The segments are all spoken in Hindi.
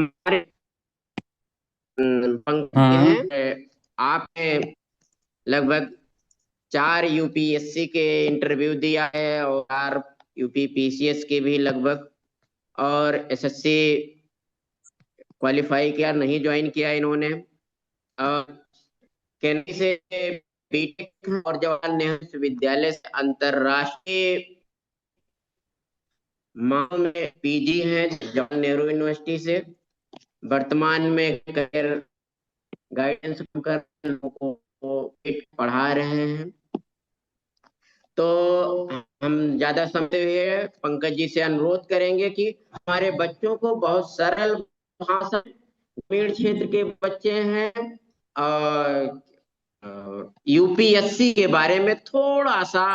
हमारे पंकज हाँ। हैं। आपने लगभग 4 यूपीएससी के इंटरव्यू दिया है और 4 यूपी पीसीएस के भी लगभग, और एसएससी क्वालिफाई किया नहीं, ज्वाइन किया इन्होंने। और केंद्र से बीटेक और जवाहरलाल नेहरू विश्वविद्यालय से अंतर्राष्ट्रीय माह में पीजी हैं जवाहरलाल नेहरू यूनिवर्सिटी से। वर्तमान में करियर गाइडेंस कर लोगों को पढ़ा रहे हैं। तो हम ज्यादा समय हुए पंकज जी से अनुरोध करेंगे कि हमारे बच्चों को बहुत सरल भाषा, ग्रामीण क्षेत्र के बच्चे हैं, और यूपीएससी के बारे में थोड़ा सा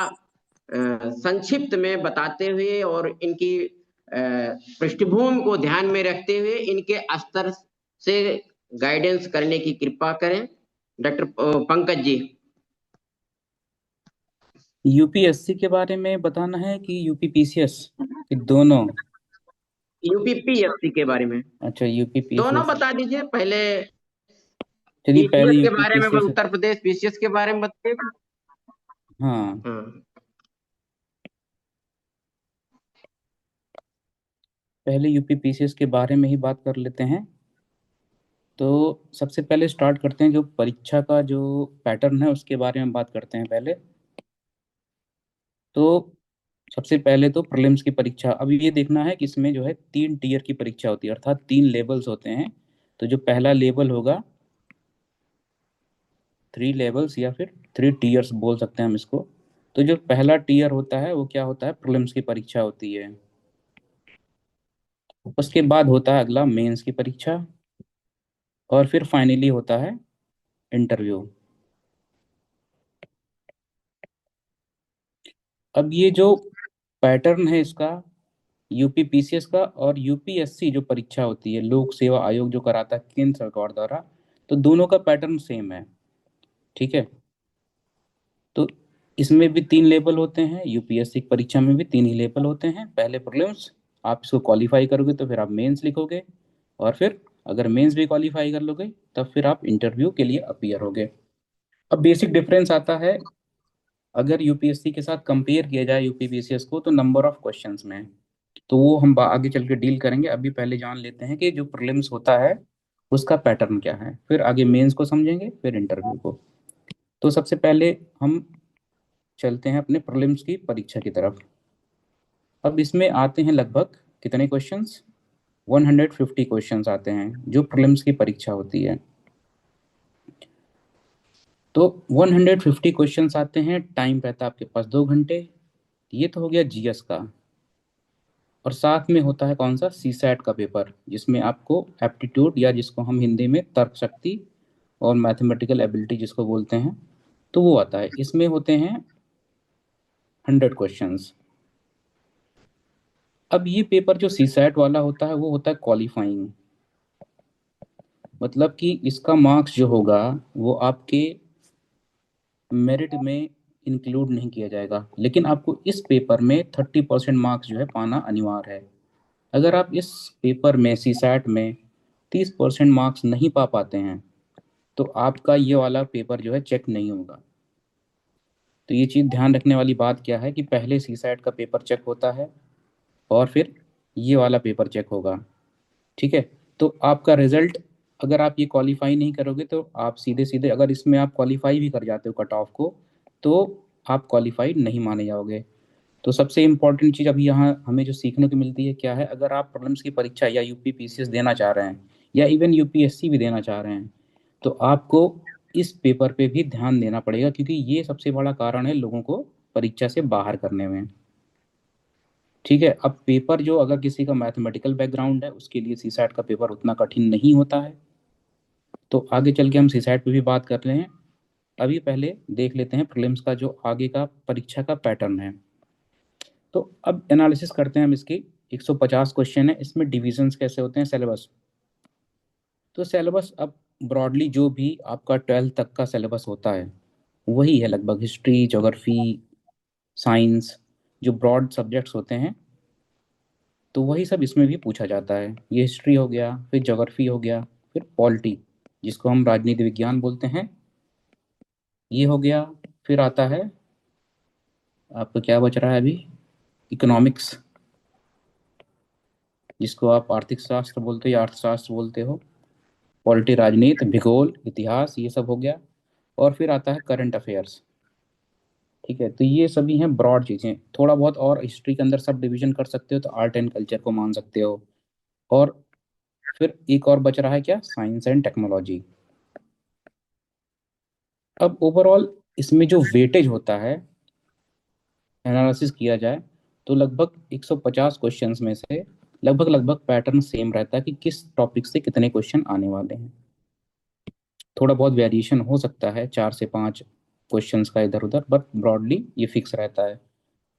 संक्षिप्त में बताते हुए और इनकी पृष्ठभूमि को ध्यान में रखते हुए इनके स्तर से गाइडेंस करने की कृपा करें। डॉक्टर पंकज जी। यूपीएससी के बारे में बताना है कि यूपीपीसीएस कि दोनों? यूपीपीएससी के बारे में अच्छा, दोनों यूपीपीसीएस। बता दीजिए। पहले चलिए पहले पीसीएस के बारे में, यूपीपीसीएस। उत्तर प्रदेश पीसीएस के बारे में बताइए। हाँ, हाँ। पहले यूपीपीसीएस के बारे में ही बात कर लेते हैं। तो सबसे पहले स्टार्ट करते हैं, जो परीक्षा का जो पैटर्न है उसके बारे में बात करते हैं पहले। तो सबसे पहले तो प्रीलिम्स की परीक्षा। अब ये देखना है कि इसमें जो है 3 टीयर की परीक्षा होती है, अर्थात 3 लेवल्स होते हैं। तो जो पहला लेवल होगा, 3 लेवल्स या फिर 3 टीयर्स बोल सकते हैं हम इसको। तो जो पहला टीयर होता है वो क्या होता है, प्रीलिम्स की परीक्षा होती है। उसके बाद होता है अगला मेंस की परीक्षा, और फिर फाइनली होता है इंटरव्यू। अब ये जो पैटर्न है इसका, यूपीपीसीएस का और यूपीएससी जो परीक्षा होती है, लोक सेवा आयोग जो कराता है केंद्र सरकार द्वारा, तो दोनों का पैटर्न सेम है। ठीक है। तो इसमें भी 3 लेवल होते हैं, यूपीएससी की परीक्षा में भी 3 ही लेवल होते हैं। पहले प्रीलिम्स, आप इसको क्वालिफाई करोगे तो फिर आप मेंस लिखोगे, और फिर अगर मेंस भी क्वालिफाई कर लोगे तब फिर आप इंटरव्यू के लिए अपीयर होगे। अब बेसिक डिफरेंस आता है, अगर यूपीएससी के साथ कंपेयर किया जाए यूपीपीसीएस को, तो नंबर ऑफ क्वेश्चंस में। तो वो हम आगे चल के डील करेंगे। अभी पहले जान लेते हैं कि जो प्रीलिम्स होता है उसका पैटर्न क्या है, फिर आगे मेंस को समझेंगे, फिर इंटरव्यू को। तो सबसे पहले हम चलते हैं अपने प्रीलिम्स की परीक्षा की तरफ। अब इसमें आते हैं लगभग कितने क्वेश्चंस, 150 क्वेश्चंस आते हैं जो प्रीलिम्स की परीक्षा होती है। तो 150 क्वेश्चंस आते हैं, टाइम रहता है आपके पास 2 घंटे। ये तो हो गया जीएस का। और साथ में होता है कौन सा, सीसैट का पेपर, जिसमें आपको एप्टीट्यूड, या जिसको हम हिंदी में तर्क शक्ति और मैथमेटिकल एबिलिटी जिसको बोलते हैं, तो वो आता है। इसमें होते हैं 100 क्वेश्चंस। अब ये पेपर जो सीसैट वाला होता है वो होता है क्वालिफाइंग। मतलब कि इसका मार्क्स जो होगा वो आपके मेरिट में इंक्लूड नहीं किया जाएगा, लेकिन आपको इस पेपर में 30% मार्क्स जो है पाना अनिवार्य है। अगर आप इस पेपर में, सीसैट में, 30% मार्क्स नहीं पा पाते हैं तो आपका ये वाला पेपर जो है चेक नहीं होगा। तो ये चीज़ ध्यान रखने वाली बात क्या है कि पहले सीसैट का पेपर चेक होता है, और फिर ये वाला पेपर चेक होगा। ठीक है। तो आपका रिजल्ट, अगर आप ये क्वालिफाई नहीं करोगे तो आप सीधे सीधे, अगर इसमें आप क्वालिफाई भी कर जाते हो कट ऑफ को, तो आप क्वालिफाइड नहीं माने जाओगे। तो सबसे इम्पोर्टेंट चीज़ अभी यहाँ हमें जो सीखने को मिलती है क्या है, अगर आप प्रीलिम्स की परीक्षा या यूपीपीसीएस देना चाह रहे हैं, या इवन यूपीएससी भी देना चाह रहे हैं, तो आपको इस पेपर पे भी ध्यान देना पड़ेगा, क्योंकि ये सबसे बड़ा कारण है लोगों को परीक्षा से बाहर करने में। ठीक है। अब पेपर जो, अगर किसी का मैथमेटिकल बैकग्राउंड है उसके लिए सीसैट का पेपर उतना कठिन नहीं होता है। तो आगे चल के हम सीसैट पे भी बात कर रहे हैं। अभी पहले देख लेते हैं प्रीलिम्स का जो आगे का परीक्षा का पैटर्न है। तो अब एनालिसिस करते हैं हम इसकी। 150 क्वेश्चन है, इसमें डिविजन्स कैसे होते हैं, सिलेबस। तो सिलेबस अब ब्रॉडली जो भी आपका 12th तक का सिलेबस होता है वही है, लगभग हिस्ट्री, ज्योग्राफी, साइंस, जो ब्रॉड सब्जेक्ट्स होते हैं तो वही सब इसमें भी पूछा जाता है। ये हिस्ट्री हो गया, फिर ज्योग्राफी हो गया, फिर पॉलिटी जिसको हम राजनीति विज्ञान बोलते हैं, ये हो गया। फिर आता है आपको क्या बच रहा है अभी, इकोनॉमिक्स, जिसको आप आर्थिक शास्त्र बोलते हो या अर्थशास्त्र बोलते हो। पॉलिटी राजनीति, भूगोल, इतिहास, ये सब हो गया। और फिर आता है करंट अफेयर्स। ठीक है, तो ये सभी हैं ब्रॉड चीजें। थोड़ा बहुत और हिस्ट्री के अंदर सब डिवीजन कर सकते हो, तो आर्ट एंड कल्चर को मान सकते हो। और फिर एक और बच रहा है क्या, साइंस एंड टेक्नोलॉजी। अब ओवरऑल इसमें जो वेटेज होता है, एनालिसिस किया जाए, तो लगभग 150 क्वेश्चंस में से लगभग लगभग पैटर्न सेम रहता है कि किस टॉपिक से कितने क्वेश्चन आने वाले हैं। थोड़ा बहुत वेरिएशन हो सकता है 4 से 5 क्वेश्चंस का इधर उधर, बट ब्रॉडली ये फिक्स रहता है।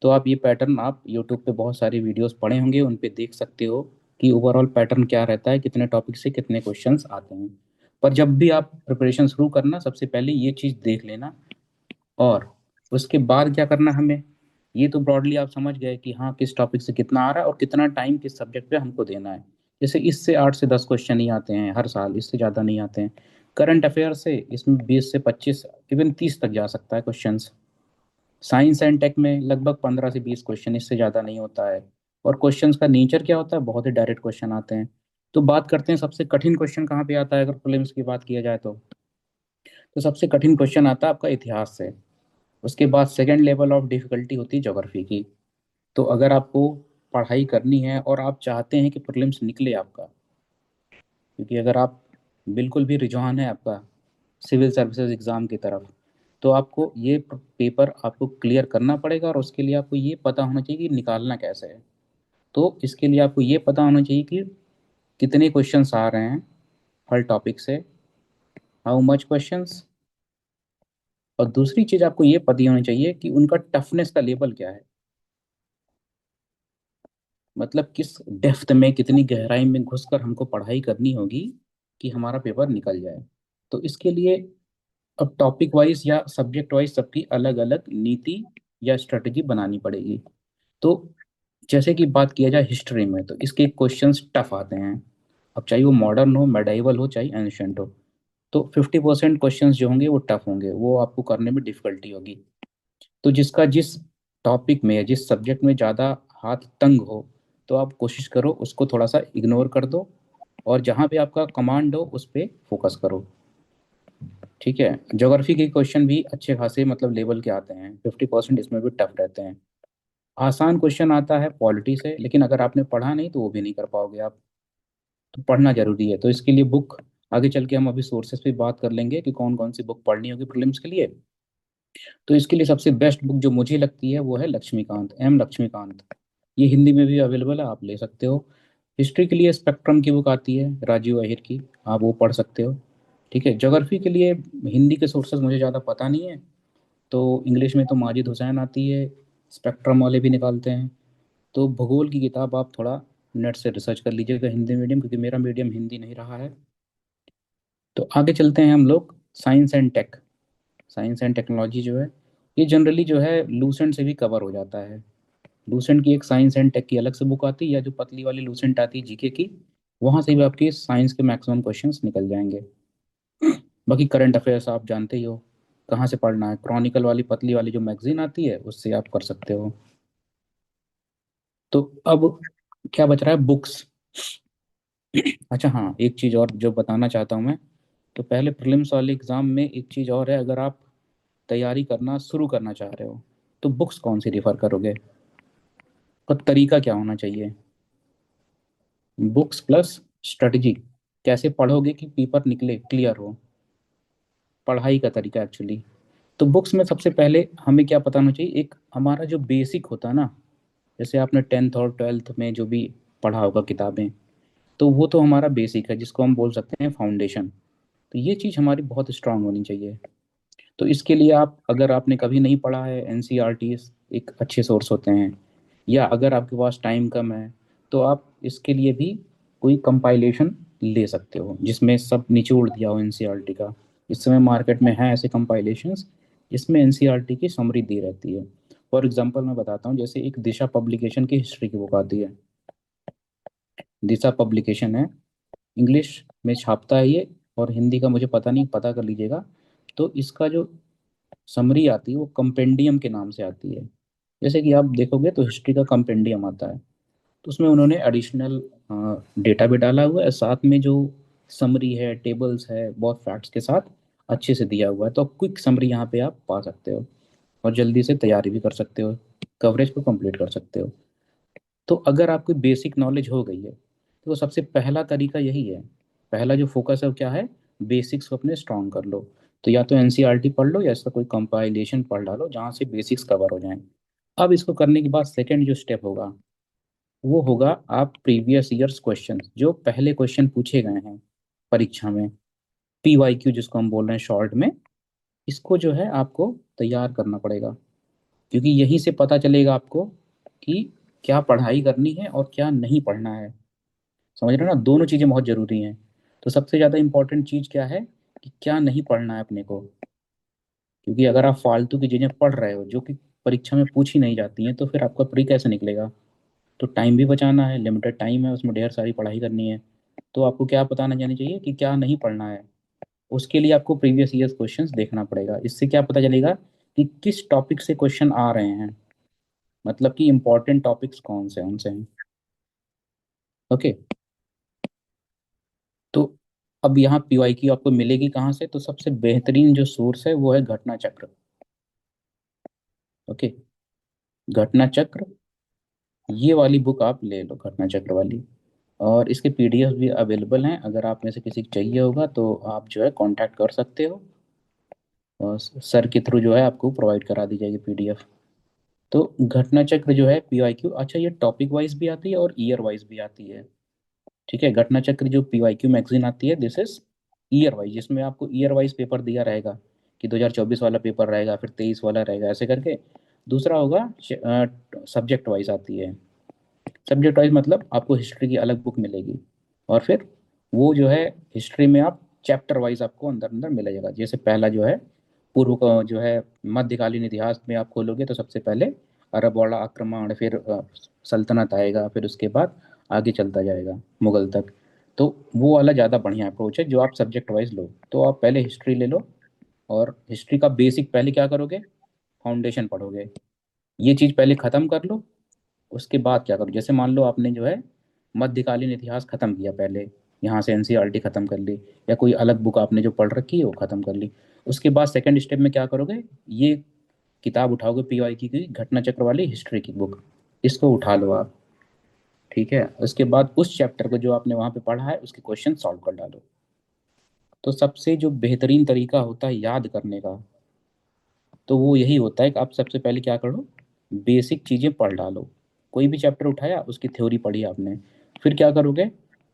तो आप ये पैटर्न, आप यूट्यूब पे बहुत सारी वीडियोस पढ़े होंगे, उन पे देख सकते हो कि ओवरऑल पैटर्न क्या रहता है, कितने टॉपिक से कितने क्वेश्चंस आते हैं। पर जब भी आप प्रिपरेशन शुरू करना, सबसे पहले ये चीज़ देख लेना। और उसके बाद क्या करना हमें, ये तो ब्रॉडली आप समझ गए कि हाँ किस टॉपिक से कितना आ रहा है और कितना टाइम किस सब्जेक्ट पे हमको देना है। जैसे इससे 8 से 10 क्वेश्चन ही आते हैं हर साल, इससे ज़्यादा नहीं आते हैं। करंट अफेयर से इसमें 20 से 25, इवन 30 तक जा सकता है क्वेश्चंस। साइंस एंड टेक में लगभग 15 से 20 क्वेश्चन, इससे ज़्यादा नहीं होता है। और क्वेश्चंस का नेचर क्या होता है, बहुत ही डायरेक्ट क्वेश्चन आते हैं। तो बात करते हैं सबसे कठिन क्वेश्चन कहाँ पे आता है, अगर प्रीलिम्स की बात किया जाए तो सबसे कठिन क्वेश्चन आता है आपका इतिहास से। उसके बाद सेकंड लेवल ऑफ डिफिकल्टी होती है ज्योग्राफी की। तो अगर आपको पढ़ाई करनी है और आप चाहते हैं कि प्रीलिम्स निकले आपका, क्योंकि अगर आप बिल्कुल भी रुझान है आपका सिविल सर्विसेज एग्ज़ाम की तरफ, तो आपको ये पेपर आपको क्लियर करना पड़ेगा। और उसके लिए आपको ये पता होना चाहिए कि निकालना कैसे है। तो इसके लिए आपको ये पता होना चाहिए कि कितने क्वेश्चंस आ रहे हैं हर टॉपिक से, हाउ मच क्वेश्चंस। और दूसरी चीज़ आपको ये पता होनी चाहिए कि उनका टफनेस का लेवल क्या है, मतलब किस डेप्थ में, कितनी गहराई में घुसकर हमको पढ़ाई करनी होगी कि हमारा पेपर निकल जाए। तो इसके लिए अब टॉपिक वाइज या सब्जेक्ट वाइज सबकी अलग अलग नीति या स्ट्रेटजी बनानी पड़ेगी। तो जैसे कि बात किया जाए हिस्ट्री में, तो इसके क्वेश्चंस टफ आते हैं। अब चाहे वो मॉडर्न हो, मेडाइवल हो, चाहे एंशियंट हो, तो 50% क्वेश्चंस जो होंगे वो टफ होंगे, वो आपको करने में डिफिकल्टी होगी। तो जिसका जिस टॉपिक में या जिस सब्जेक्ट में ज़्यादा हाथ तंग हो, तो आप कोशिश करो उसको थोड़ा सा इग्नोर कर दो, और जहाँ पे आपका कमांड हो उस पर फोकस करो। ठीक है, ज्योग्राफी के क्वेश्चन भी अच्छे खासे मतलब लेवल के आते हैं, 50% इसमें भी टफ रहते हैं। आसान क्वेश्चन आता है पॉलिटी से, लेकिन अगर आपने पढ़ा नहीं तो वो भी नहीं कर पाओगे आप। तो पढ़ना जरूरी है। तो इसके लिए बुक, आगे चल के हम अभी सोर्सेस पे बात कर लेंगे कि कौन कौन सी बुक पढ़नी होगी प्रीलिम्स के लिए। तो इसके लिए सबसे बेस्ट बुक जो मुझे लगती है वो है लक्ष्मीकांत, एम लक्ष्मीकांत। ये हिंदी में भी अवेलेबल है, आप ले सकते हो। हिस्ट्री के लिए स्पेक्ट्रम की बुक आती है राजीव अहिर की, आप वो पढ़ सकते हो। ठीक है, ज्योग्राफी के लिए हिंदी के सोर्सेज मुझे ज़्यादा पता नहीं है, तो इंग्लिश में तो माजिद हुसैन आती है, स्पेक्ट्रम वाले भी निकालते हैं। तो भूगोल की किताब आप थोड़ा नेट से रिसर्च कर लीजिएगा, हिंदी मीडियम, क्योंकि मेरा मीडियम हिंदी नहीं रहा है। तो आगे चलते हैं हम लोग, science and tech. Science and technology जो है, ये जनरली जो है लूसेंट से भी कवर हो जाता है। लूसेंट की एक साइंस एंड टेक की अलग से बुक आती है, या जो पतली वाली लूसेंट आती है जीके की, वहाँ से भी आपके साइंस के मैक्सिमम क्वेश्चंस निकल जाएंगे। बाकी करंट अफेयर्स आप जानते ही हो कहाँ से पढ़ना है, क्रॉनिकल वाली पतली वाली जो मैगजीन आती है उससे आप कर सकते हो। तो अब क्या बच रहा है, बुक्स। अच्छा हाँ, एक चीज़ और जो बताना चाहता हूँ मैं, तो पहले प्रीलिम्स वाले एग्ज़ाम में एक चीज़ और है, अगर आप तैयारी करना शुरू करना चाह रहे हो तो बुक्स कौन सी रिफ़र करोगे, तो तरीका क्या होना चाहिए। बुक्स प्लस स्ट्रेटजी, कैसे पढ़ोगे कि पेपर निकले क्लियर हो, पढ़ाई का तरीका एक्चुअली। तो बुक्स में सबसे पहले हमें क्या पता होना चाहिए, एक हमारा जो बेसिक होता है ना, जैसे आपने 10th और 12th में जो भी पढ़ा होगा किताबें, तो वो तो हमारा बेसिक है जिसको हम बोल सकते हैं फाउंडेशन। तो ये चीज़ हमारी बहुत स्ट्रांग होनी चाहिए। तो इसके लिए आप, अगर आपने कभी नहीं पढ़ा है, एनसीईआरटी एक अच्छे सोर्स होते हैं। या अगर आपके पास टाइम कम है, तो आप इसके लिए भी कोई कंपाइलेशन ले सकते हो जिसमें सब निचोड़ दिया हो एनसीईआरटी का। इस समय मार्केट में है ऐसे कंपाइलेशंस जिसमें एनसीईआरटी की समरी दी रहती है। फॉर एग्जांपल मैं बताता हूँ, जैसे एक दिशा पब्लिकेशन की हिस्ट्री की बुक आती है, दिशा पब्लिकेशन है, इंग्लिश में छापता है ये, और हिंदी का मुझे पता नहीं, पता कर लीजिएगा। तो इसका जो समरी आती है वो कंपेंडियम के नाम से आती है। जैसे कि आप देखोगे तो हिस्ट्री का कंपेंडियम आता है, तो उसमें उन्होंने एडिशनल डेटा भी डाला हुआ है, साथ में जो समरी है, टेबल्स है, बहुत फैक्ट्स के साथ अच्छे से दिया हुआ है। तो क्विक समरी यहाँ पे आप पा सकते हो और जल्दी से तैयारी भी कर सकते हो, कवरेज को कंप्लीट कर सकते हो। तो अगर आपको बेसिक नॉलेज हो गई है तो सबसे पहला तरीका यही है, पहला जो फोकस है वो क्या है, बेसिक्स को अपने स्ट्रांग कर लो। तो या तो एनसीईआरटी पढ़ लो या इसका कोई कंपाइलेशन पढ़ डालो जहाँ से बेसिक्स कवर हो जाएं। अब इसको करने के बाद सेकंड जो स्टेप होगा वो होगा, आप प्रीवियस ईयर्स क्वेश्चन जो पहले क्वेश्चन पूछे गए हैं परीक्षा में, पीवाईक्यू जिसको हम बोल रहे हैं शॉर्ट में, इसको जो है आपको तैयार करना पड़ेगा। क्योंकि यहीं से पता चलेगा आपको कि क्या पढ़ाई करनी है और क्या नहीं पढ़ना है। समझ रहे हो ना, दोनों चीज़ें बहुत ज़रूरी हैं। तो सबसे ज़्यादा इंपॉर्टेंट चीज़ क्या है कि क्या नहीं पढ़ना है अपने को। क्योंकि अगर आप फालतू की चीज़ें पढ़ रहे हो जो कि परीक्षा में पूछी नहीं जाती हैं तो फिर आपका प्री कैसे निकलेगा। तो टाइम भी बचाना है, लिमिटेड टाइम है, उसमें ढेर सारी पढ़ाई करनी है। तो आपको क्या पता ना जानी चाहिए कि क्या नहीं पढ़ना है। उसके लिए आपको प्रीवियस ईयर्स क्वेश्चंस देखना पड़ेगा। इससे क्या पता चलेगा कि किस टॉपिक से क्वेश्चन आ रहे हैं, मतलब कि इंपॉर्टेंट टॉपिक्स कौन से उनसे हैं। ओके। तो अब यहाँ पीवाई की आपको मिलेगी कहाँ से, तो सबसे बेहतरीन जो सोर्स है वो है घटना चक्र। ओके, घटना चक्र, ये वाली बुक आप ले लो, घटना चक्र वाली। और इसके पीडीएफ भी अवेलेबल हैं, अगर आप में से किसी को चाहिए होगा तो आप जो है कांटेक्ट कर सकते हो, और सर के थ्रू जो है आपको प्रोवाइड करा दी जाएगी पीडीएफ। तो घटना चक्र जो है पीवाईक्यू, अच्छा ये टॉपिक वाइज भी आती है और ईयर वाइज भी आती है। ठीक है, घटना चक्र जो पीवाईक्यू मैगजीन आती है दिस इज ईयर वाइज, जिसमें आपको ईयर वाइज पेपर दिया रहेगा कि 2024 वाला पेपर रहेगा, फिर 23 वाला रहेगा, ऐसे करके। दूसरा होगा सब्जेक्ट वाइज आती है। सब्जेक्ट वाइज मतलब आपको हिस्ट्री की अलग बुक मिलेगी, और फिर वो जो है हिस्ट्री में आप चैप्टर वाइज आपको अंदर अंदर मिलेगा। जैसे पहला जो है पूर्व का जो है मध्यकालीन इतिहास में आप खोलोगे तो सबसे पहले अरबवाड़ा आक्रमण, फिर सल्तनत आएगा, फिर उसके बाद आगे चलता जाएगा मुगल तक। तो वो वाला ज़्यादा बढ़िया अप्रोच है जो आप सब्जेक्ट वाइज लो। तो आप पहले हिस्ट्री ले लो, और हिस्ट्री का बेसिक पहले क्या करोगे, फाउंडेशन पढ़ोगे। ये चीज़ पहले ख़त्म कर लो, उसके बाद क्या करो, जैसे मान लो आपने जो है मध्यकालीन इतिहास खत्म किया पहले, यहाँ से एनसीईआरटी खत्म कर ली, या कोई अलग बुक आपने जो पढ़ रखी है वो खत्म कर ली। उसके बाद सेकंड स्टेप में क्या करोगे, ये किताब उठाओगे पीवाई की घटना चक्र वाली हिस्ट्री की बुक, इसको उठा लो आप। ठीक है, उसके बाद उस चैप्टर को जो आपने वहाँ पे पढ़ा है उसके क्वेश्चन सॉल्व कर डालो। तो सबसे जो बेहतरीन तरीका होता है याद करने का, तो वो यही होता है कि आप सबसे पहले क्या करो, बेसिक चीज़ें पढ़ डालो। कोई भी चैप्टर उठाया उसकी थ्योरी पढ़ी आपने, फिर क्या करोगे,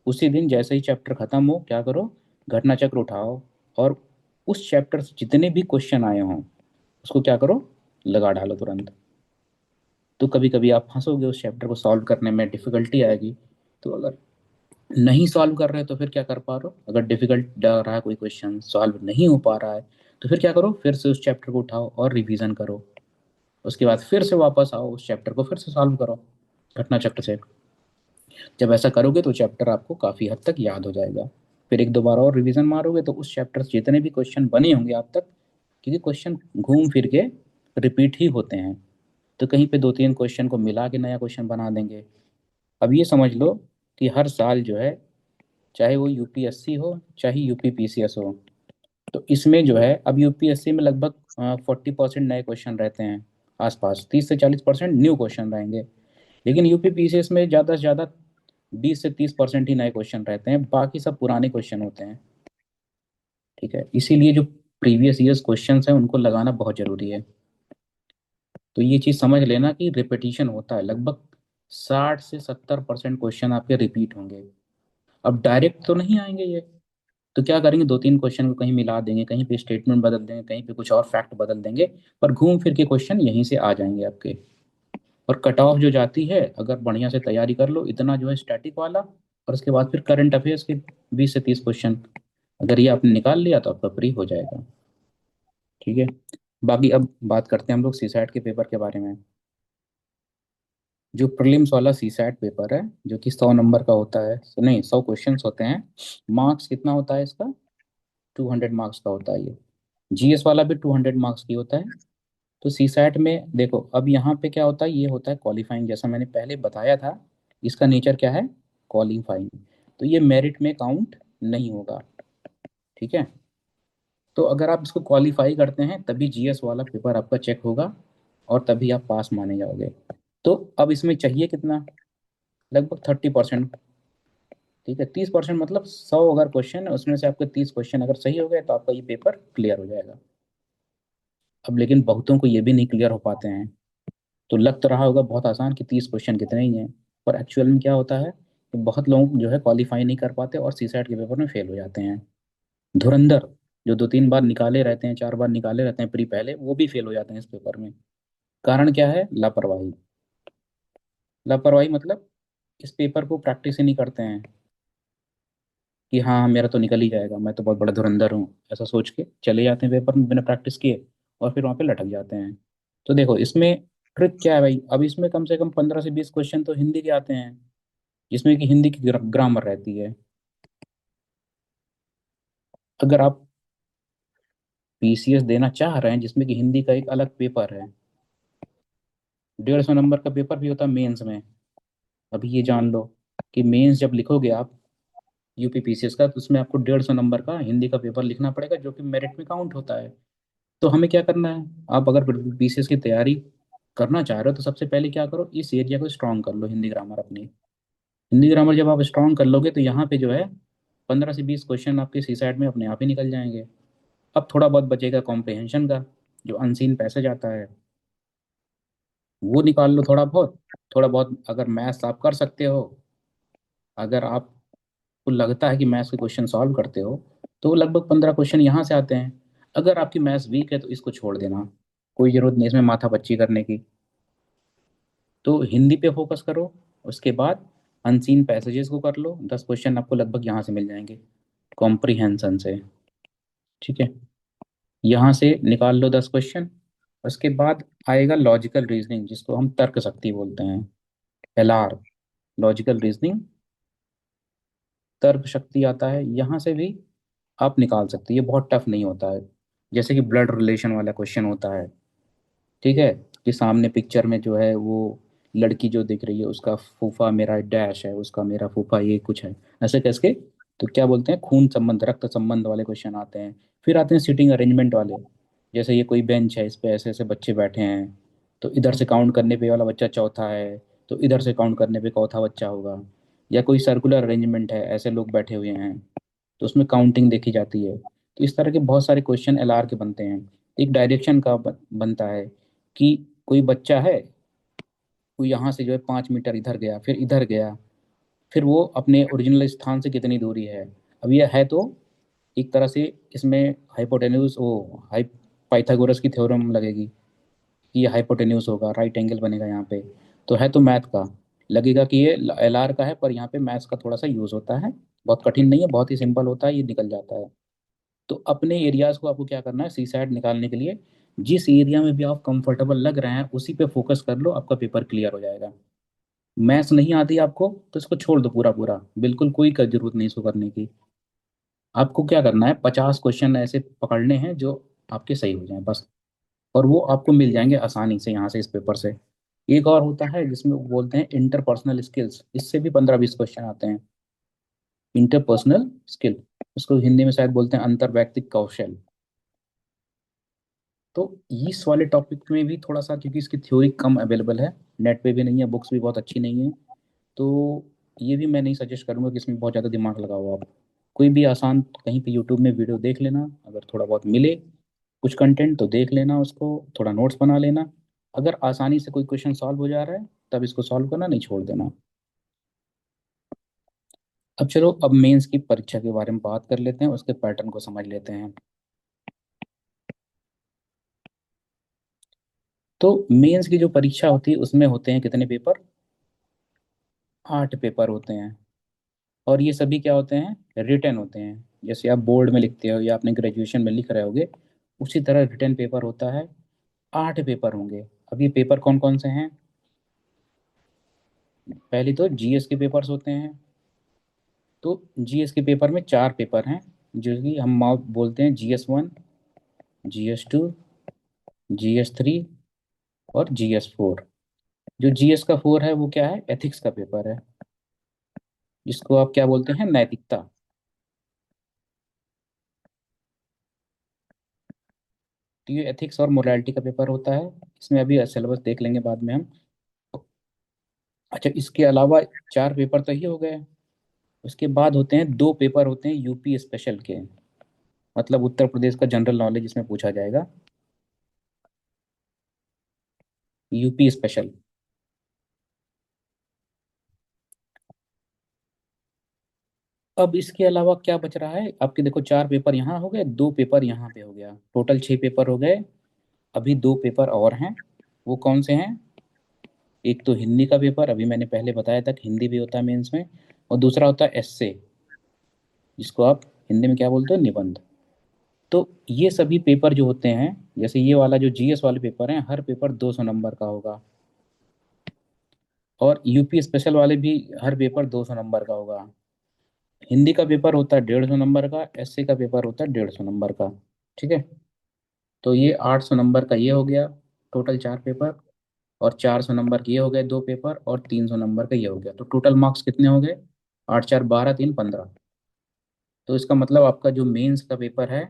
उसी दिन जैसे ही चैप्टर खत्म हो क्या करो, घटना चक्र उठाओ, और उस चैप्टर से जितने भी क्वेश्चन आए हों उसको क्या करो, लगा डालो तुरंत। तो कभी कभी आप फंसोगे, उस चैप्टर को सॉल्व करने में डिफिकल्टी आएगी। तो अगर नहीं सॉल्व कर रहे तो फिर क्या कर पा रहे हो, अगर डिफिकल्ट लग रहा है कोई क्वेश्चन सॉल्व नहीं हो पा रहा है, तो फिर क्या करो, फिर से उस चैप्टर को उठाओ और रिवीजन करो। उसके बाद फिर से वापस आओ, उस चैप्टर को फिर से सॉल्व करो घटना चक्र से। जब ऐसा करोगे तो चैप्टर आपको काफ़ी हद तक याद हो जाएगा। फिर एक दो बार और रिवीजन मारोगे तो उस चैप्टर से जितने भी क्वेश्चन बने होंगे आप तक, क्योंकि क्वेश्चन घूम फिर के रिपीट ही होते हैं, तो कहीं पे दो तीन क्वेश्चन को मिला के नया क्वेश्चन बना देंगे। अब ये समझ लो कि हर साल जो है, चाहे वो यूपीएससी हो चाहे यूपीपीसीएस हो, तो इसमें जो है अब यूपीएससी में लगभग 40% नए क्वेश्चन रहते हैं, आसपास 30 से 40% न्यू क्वेश्चन रहेंगे। लेकिन यूपी पीसीएस में ज़्यादा से ज़्यादा 20 से 30% ही नए क्वेश्चन रहते हैं, बाकी सब पुराने क्वेश्चन होते हैं। ठीक है, इसीलिए जो प्रीवियस ईयर्स क्वेश्चन हैं उनको लगाना बहुत ज़रूरी है। तो ये चीज़ समझ लेना कि रिपीटिशन होता है, लगभग 60 से 70% क्वेश्चन आपके रिपीट होंगे। अब डायरेक्ट तो नहीं आएंगे ये, तो क्या करेंगे, दो तीन क्वेश्चन को कहीं मिला देंगे, कहीं पे स्टेटमेंट बदल देंगे, कहीं पे कुछ और फैक्ट बदल देंगे, पर घूम फिर के क्वेश्चन यहीं से आ जाएंगे आपके। और कट ऑफ जो जाती है, अगर बढ़िया से तैयारी कर लो, इतना जो है स्टैटिक वाला, और उसके बाद फिर करंट अफेयर्स के 20 से 30 क्वेश्चन, अगर ये आपने निकाल लिया तो आपका फ्री हो जाएगा। ठीक है, बाकी अब बात करते हैं हम लोग सीसैट के पेपर के बारे में। जो प्रीलिम्स वाला सीसैट पेपर है, जो कि 100 नंबर का होता है, नहीं 100 क्वेश्चंस होते हैं, मार्क्स कितना होता है इसका, 200 मार्क्स का होता है ये। जीएस वाला भी 200 मार्क्स की होता है। तो सीसैट में देखो, अब यहाँ पे क्या होता है, ये होता है क्वालिफाइंग, जैसा मैंने पहले बताया था। इसका नेचर क्या है, क्वालिफाइंग। तो ये मेरिट में काउंट नहीं होगा, ठीक है। तो अगर आप इसको क्वालिफाई करते हैं तभी जीएस वाला पेपर आपका चेक होगा, और तभी आप पास माने जाओगे। तो अब इसमें चाहिए कितना, लगभग 30%। ठीक है, 30% मतलब 100 अगर क्वेश्चन है, उसमें से आपके 30 क्वेश्चन अगर सही हो गए तो आपका ये पेपर क्लियर हो जाएगा। अब लेकिन बहुतों को ये भी नहीं क्लियर हो पाते हैं। तो लग तो रहा होगा बहुत आसान कि 30 क्वेश्चन कितने ही हैं, पर एक्चुअल में क्या होता है कि बहुत लोग जो है क्वालिफाई नहीं कर पाते और सीसैट के पेपर में फेल हो जाते हैं। धुरंधर जो 2-3 बार निकाले रहते हैं, 4 बार निकाले रहते हैं प्री पहले, वो भी फेल हो जाते हैं इस पेपर में। कारण क्या है, लापरवाही। लापरवाही मतलब इस पेपर को प्रैक्टिस ही नहीं करते हैं कि हाँ मेरा तो निकल ही जाएगा, मैं तो बहुत बड़ा धुरंधर हूँ, ऐसा सोच के चले जाते हैं पेपर में बिना प्रैक्टिस किए, और फिर वहाँ पे लटक जाते हैं। तो देखो इसमें ट्रिक क्या है भाई, अब इसमें कम से कम 15 से 20 क्वेश्चन तो हिंदी के आते हैं, जिसमें कि हिंदी की ग्रामर रहती है। अगर आप पीसीएस देना चाह रहे हैं जिसमें कि हिंदी का एक अलग पेपर है, 150 नंबर का पेपर भी होता है मेंस में। अभी ये जान लो कि मेंस जब लिखोगे आप यूपी पीसीएस का, तो उसमें आपको 150 नंबर का हिंदी का पेपर लिखना पड़ेगा, जो कि मेरिट में काउंट होता है। तो हमें क्या करना है, आप अगर पीसीएस की तैयारी करना चाह रहे हो तो सबसे पहले क्या करो, इस एरिया को स्ट्रॉन्ग कर लो, हिंदी ग्रामर अपनी। हिंदी ग्रामर जब आप स्ट्रॉन्ग कर लोगे तो यहाँ पे जो है 15 से 20 क्वेश्चन आपके सी साइड में अपने आप ही निकल जाएंगे। अब थोड़ा बहुत बचेगा कॉम्प्रिहेंशन का, जो अनसीन पैसेज आता है वो निकाल लो थोड़ा बहुत। थोड़ा बहुत अगर मैथ्स आप कर सकते हो, अगर आपको लगता है कि मैथ्स के क्वेश्चन सॉल्व करते हो, तो लगभग 15 क्वेश्चन यहाँ से आते हैं। अगर आपकी मैथ्स वीक है तो इसको छोड़ देना, कोई ज़रूरत नहीं इसमें माथा पच्ची करने की। तो हिंदी पे फोकस करो, उसके बाद अनसीन पैसेजेस को कर लो, 10 क्वेश्चन आपको लगभग यहाँ से मिल जाएंगे कॉम्प्रिहेंशन से, ठीक है। यहाँ से निकाल लो 10 क्वेश्चन। उसके बाद आएगा लॉजिकल रीजनिंग, जिसको हम तर्क शक्ति बोलते हैं, एलआर, लॉजिकल रीजनिंग तर्क शक्ति आता है। यहाँ से भी आप निकाल सकते हैं, ये बहुत टफ नहीं होता है। जैसे कि ब्लड रिलेशन वाला क्वेश्चन होता है, ठीक है, कि सामने पिक्चर में जो है वो लड़की जो दिख रही है उसका फूफा मेरा डैश है, उसका मेरा फूफा ये कुछ है, ऐसे कैसे। तो क्या बोलते हैं, खून संबंध, रक्त संबंध वाले क्वेश्चन आते हैं। फिर आते हैं सीटिंग अरेंजमेंट वाले, जैसे ये कोई बेंच है, इस पे ऐसे ऐसे बच्चे बैठे हैं, तो इधर से काउंट करने पे वाला बच्चा चौथा है, तो इधर से काउंट करने पे चौथा बच्चा होगा। या कोई सर्कुलर अरेंजमेंट है, ऐसे लोग बैठे हुए हैं, तो उसमें काउंटिंग देखी जाती है। तो इस तरह के बहुत सारे क्वेश्चन एलआर के बनते हैं। एक डायरेक्शन का बनता है कि कोई बच्चा है, वो यहाँ से जो है 5 मीटर इधर गया, फिर इधर गया, फिर वो अपने ओरिजिनल स्थान से कितनी दूरी है। अब ये है तो एक तरह से इसमें हाइपोटेन्यूज वो हाई पाइथागोरस की थ्योरम लगेगी कि ये हाइपोटेन्यूज होगा, राइट एंगल बनेगा यहाँ पे। तो है तो मैथ का, लगेगा कि ये एलआर का है, पर यहाँ पे मैथ्स का थोड़ा सा यूज होता है। बहुत कठिन नहीं है, बहुत ही सिंपल होता है, ये निकल जाता है। तो अपने एरियाज को आपको क्या करना है, सी साइड निकालने के लिए जिस एरिया में भी आप कंफर्टेबल लग रहे हैं उसी पे फोकस कर लो, आपका पेपर क्लियर हो जाएगा। मैथ्स नहीं आती आपको तो इसको छोड़ दो पूरा पूरा, बिल्कुल कोई का जरूरत नहीं इसको करने की। आपको क्या करना है, 50 क्वेश्चन ऐसे पकड़ने हैं जो आपके सही हो जाएं बस, और वो आपको मिल जाएंगे आसानी से यहाँ से इस पेपर से। एक और होता है जिसमें वो बोलते हैं इंटरपर्सनल स्किल्स, इससे भी 15-20 क्वेश्चन आते हैं। इंटरपर्सनल स्किल, उसको हिंदी में शायद बोलते हैं अंतर व्यक्तिक कौशल। तो इस वाले टॉपिक में भी थोड़ा सा, क्योंकि इसकी थ्योरी कम अवेलेबल है, नेट पे भी नहीं है, बुक्स भी बहुत अच्छी नहीं है, तो ये भी मैं नहीं सजेस्ट करूंगा कि इसमें बहुत ज़्यादा दिमाग लगाओ आप। कोई भी आसान कहीं पे यूट्यूब में वीडियो देख लेना, अगर थोड़ा बहुत मिले कुछ कंटेंट तो देख लेना, उसको थोड़ा नोट्स बना लेना। अगर आसानी से कोई क्वेश्चन सॉल्व हो जा रहा है तब इसको सॉल्व करना, नहीं छोड़ देना। अब चलो, अब मेंस की परीक्षा के बारे में बात कर लेते हैं, उसके पैटर्न को समझ लेते हैं। तो मेंस की जो परीक्षा होती है उसमें होते हैं कितने पेपर, 8 पेपर होते हैं। और ये सभी क्या होते हैं, रिटन होते हैं। जैसे आप बोर्ड में लिखते हो या अपने ग्रेजुएशन में लिख रहे होगे, उसी तरह रिटन पेपर होता है। 8 पेपर होंगे। अब ये पेपर कौन कौन से हैं, पहले तो जीएस के पेपर्स होते हैं। तो जीएस के पेपर में 4 पेपर हैं, जो कि हम बोलते हैं GS1, GS2, GS3 और GS4। जो जीएस का 4 है वो क्या है, एथिक्स का पेपर है, जिसको आप क्या बोलते हैं, नैतिकता। तो ये एथिक्स और मोरालिटी का पेपर होता है। इसमें अभी सिलेबस देख लेंगे बाद में हम। अच्छा, इसके अलावा 4 पेपर तो ये हो गए। उसके बाद होते हैं 2 पेपर होते हैं यूपी स्पेशल के, मतलब उत्तर प्रदेश का जनरल नॉलेज इसमें पूछा जाएगा, यूपी स्पेशल। अब इसके अलावा क्या बच रहा है आपके, देखो 4 पेपर यहाँ हो गए, 2 पेपर यहाँ पे हो गया, टोटल 6 पेपर हो गए। अभी 2 पेपर और हैं। वो कौन से हैं? एक तो हिंदी का पेपर, अभी मैंने पहले बताया था कि हिंदी भी होता है मेंस में। और दूसरा होता है एस्से, जिसको आप हिंदी में क्या बोलते हो, निबंध। तो ये सभी पेपर जो होते हैं, जैसे ये वाला जो जीएस वाले पेपर हैं, हर पेपर 200 नंबर का होगा। और यूपी स्पेशल वाले भी हर पेपर 200 नंबर का होगा। हिंदी का पेपर होता है 150 नंबर का, एसए का पेपर होता है 150 नंबर का। ठीक है। तो ये 800 नंबर का ये हो गया, टोटल 4 पेपर। और 400 नंबर के ये हो गए 2 पेपर, और 300 नंबर का ये हो गया। तो टोटल मार्क्स कितने हो गए? 8 4 12, 3 15। तो इसका मतलब आपका जो मेंस का पेपर है,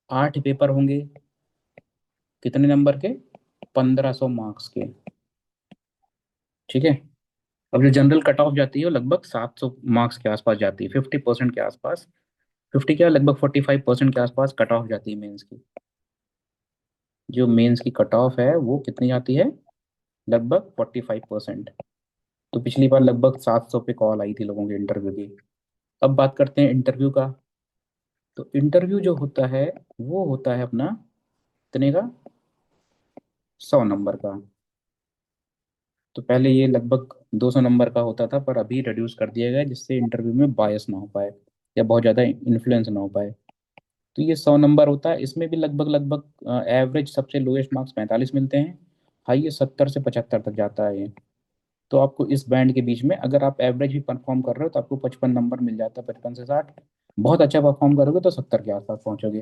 8 पेपर होंगे, कितने नंबर के? 1500 मार्क्स के। ठीक है। अब जो जनरल कट ऑफ जाती है वो लगभग 700 मार्क्स के आसपास जाती है, 50% के आसपास। 50 क्या, लगभग 45% के आसपास कट ऑफ जाती है मेंस की। जो मेंस की कट ऑफ है वो कितनी जाती है? लगभग 45%। तो पिछली बार लगभग 700 पे कॉल आई थी लोगों के इंटरव्यू की। अब बात करते हैं इंटरव्यू का। तो इंटरव्यू जो होता है वो होता है अपना कितने का? 100 नंबर का। तो पहले ये लगभग 200 नंबर का होता था, पर अभी रिड्यूस कर दिया गया है, जिससे इंटरव्यू में बायस ना हो पाए या बहुत ज़्यादा इन्फ्लुएंस ना हो पाए। तो ये 100 नंबर होता है। इसमें भी लगभग लगभग एवरेज सबसे लोएस्ट मार्क्स 45 मिलते हैं, हाईएस्ट 70 से 75 तक जाता है ये। तो आपको इस बैंड के बीच में, अगर आप एवरेज भी परफॉर्म कर रहे हो तो आपको 55 नंबर मिल जाता है, 55 से 60। बहुत अच्छा परफॉर्म करोगे तो 70 के आसपास पहुंचोगे।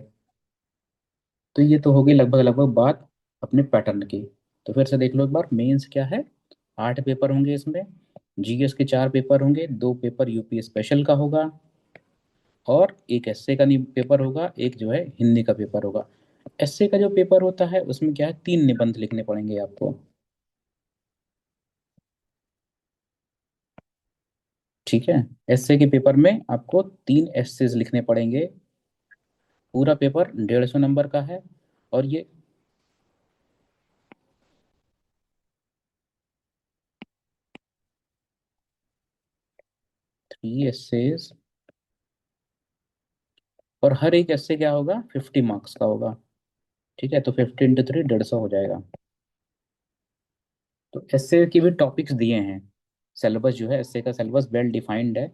तो ये तो होगी लगभग लगभग बात अपने पैटर्न की। तो फिर से देख लो एक बार, मेंस क्या है, 8 पेपर होंगे इसमें। जीएस के 4 पेपर होंगे, 2 पेपर यूपी स्पेशल का होगा, और एक एसए का पेपर होगा, एक जो है हिंदी का पेपर होगा। एसए का जो पेपर होता है उसमें क्या है, 3 निबंध लिखने पड़ेंगे आपको। ठीक है। एसए के पेपर में आपको 3 एसेज लिखने पड़ेंगे। पूरा पेपर 150 नंबर का है। और ये 3 एसेज, और हर एक एसे क्या होगा, 50 मार्क्स का होगा। ठीक है। तो 50 इंटू 3, 150 हो जाएगा। तो एसए के भी टॉपिक्स दिए हैं। सिलेबस जो है एसए का, सिलेबस वेल डिफाइंड है,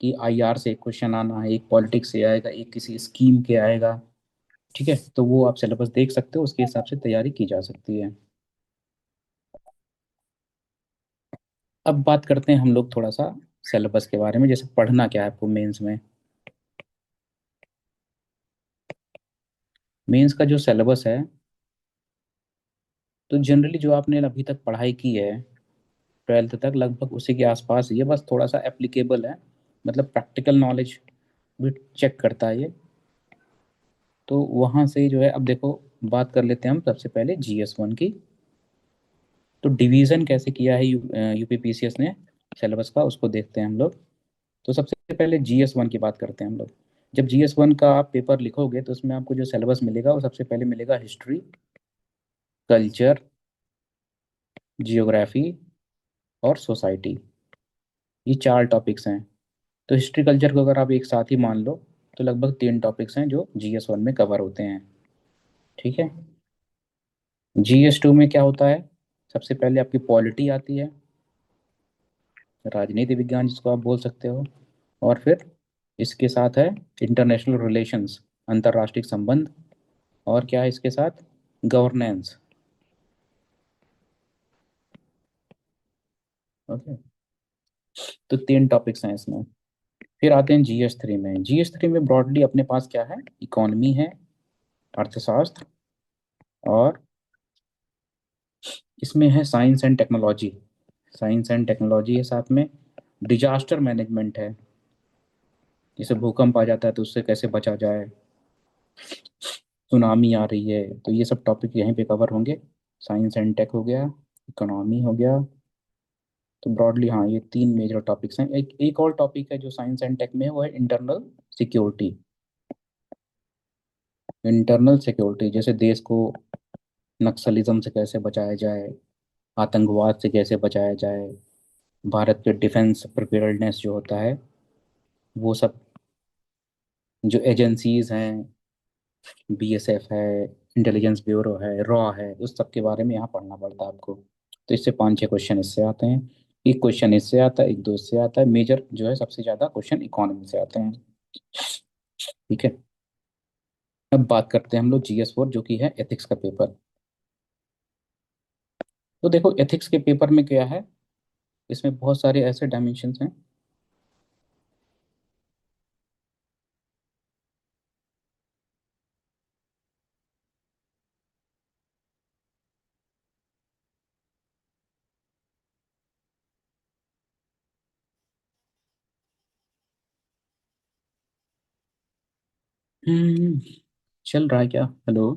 कि आईआर से एक क्वेश्चन आना है, एक पॉलिटिक्स से आएगा, एक किसी स्कीम के आएगा। ठीक है। तो वो आप सिलेबस देख सकते हो, उसके हिसाब से तैयारी की जा सकती है। अब बात करते हैं हम लोग थोड़ा सा सिलेबस के बारे में, जैसे पढ़ना क्या है आपको मेंस में। मेंस का जो सिलेबस है, तो जनरली जो आपने अभी तक पढ़ाई की है 12th तक, लगभग उसी के आसपास ये, बस थोड़ा सा एप्लीकेबल है, मतलब प्रैक्टिकल नॉलेज भी चेक करता है ये। तो वहाँ से जो है, अब देखो बात कर लेते हैं हम सबसे पहले GS1 की। तो डिवीज़न कैसे किया है यूपीपीसीएस ने सिलेबस का, उसको देखते हैं हम लोग। तो सबसे पहले GS1 की बात करते हैं हम लोग। जब GS1 का आप पेपर लिखोगे तो उसमें आपको जो सिलेबस मिलेगा वो सबसे पहले मिलेगा हिस्ट्री, कल्चर, जियोग्राफी और सोसाइटी। ये 4 टॉपिक्स हैं। तो हिस्ट्री कल्चर को अगर आप एक साथ ही मान लो, तो लगभग 3 टॉपिक्स हैं जो GS1 में कवर होते हैं। ठीक है। GS2 में क्या होता है, सबसे पहले आपकी पॉलिटी आती है, राजनीति विज्ञान जिसको आप बोल सकते हो। और फिर इसके साथ है इंटरनेशनल रिलेशंस, अंतर्राष्ट्रीय संबंध। और क्या है इसके साथ, गवर्नेंस। ओके। तो 3 टॉपिक्स हैं इसमें। फिर आते हैं GS3 में। GS3 में ब्रॉडली अपने पास क्या है, इकोनॉमी है, अर्थशास्त्र, और इसमें है science and technology. Science and technology है, साथ में डिजास्टर मैनेजमेंट है, जैसे भूकंप आ जाता है तो उससे कैसे बचा जाए, सुनामी आ रही है, तो ये सब टॉपिक यहीं पे कवर होंगे। साइंस एंड टेक हो गया, इकोनॉमी हो गया। तो ब्रॉडली हाँ, ये 3 मेजर टॉपिक्स हैं। एक एक और टॉपिक है जो साइंस एंड टेक में है, वो है इंटरनल सिक्योरिटी। इंटरनल सिक्योरिटी जैसे देश को नक्सलिज्म से कैसे बचाया जाए, आतंकवाद से कैसे बचाया जाए, भारत के डिफेंस प्रिपेयर्डनेस जो होता है वो सब, जो एजेंसीज हैं, BSF है, इंटेलिजेंस ब्यूरो है, रॉ है, उस सब के बारे में यहाँ पढ़ना पड़ता है आपको। तो इससे 5-6 क्वेश्चन इससे आते हैं, एक क्वेश्चन इससे आता है, एक दो इससे आता है। मेजर जो है सबसे ज़्यादा क्वेश्चन इकोनॉमी से आते हैं। ठीक है, अब बात करते हैं हम लोग GS4 जो कि है एथिक्स का पेपर। तो देखो एथिक्स के पेपर में क्या है, इसमें बहुत सारे ऐसे डायमेंशंस हैं। हम्म, चल रहा है क्या? हेलो?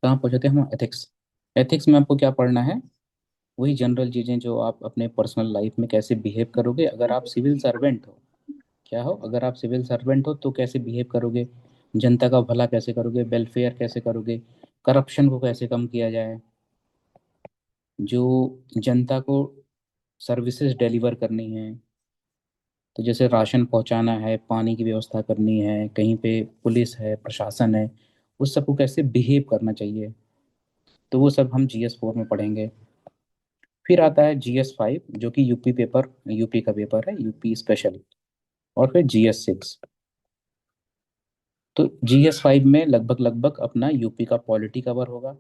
कहाँ पहुँचे थे हम? एथिक्स। एथिक्स में आपको क्या पढ़ना है, वही जनरल चीज़ें जो आप अपने पर्सनल लाइफ में कैसे बिहेव करोगे अगर आप सिविल सर्वेंट हो। क्या हो, अगर आप सिविल सर्वेंट हो तो कैसे बिहेव करोगे, जनता का भला कैसे करोगे, वेलफेयर कैसे करोगे, करप्शन को कैसे कम किया जाए, जो जनता को सर्विसेज डिलीवर करनी है, तो जैसे राशन पहुंचाना है, पानी की व्यवस्था करनी है, कहीं पे पुलिस है, प्रशासन है, उस सबको कैसे बिहेव करना चाहिए, तो वो सब हम GS4 में पढ़ेंगे। फिर आता है GS5 जो कि यूपी का पेपर है, यूपी स्पेशल। और फिर GS6। तो GS5 में लगभग लगभग अपना यूपी का पॉलिटी कवर होगा,